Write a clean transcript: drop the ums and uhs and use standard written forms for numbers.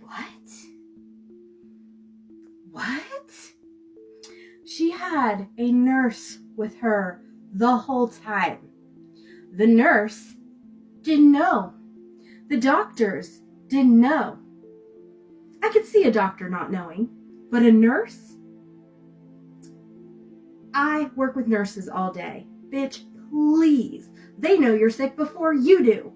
What? What? She had a nurse with her the whole time. The nurse didn't know. The doctors didn't know. I could see a doctor not knowing, but a nurse? I work with nurses all day. Bitch, please. They know you're sick before you do.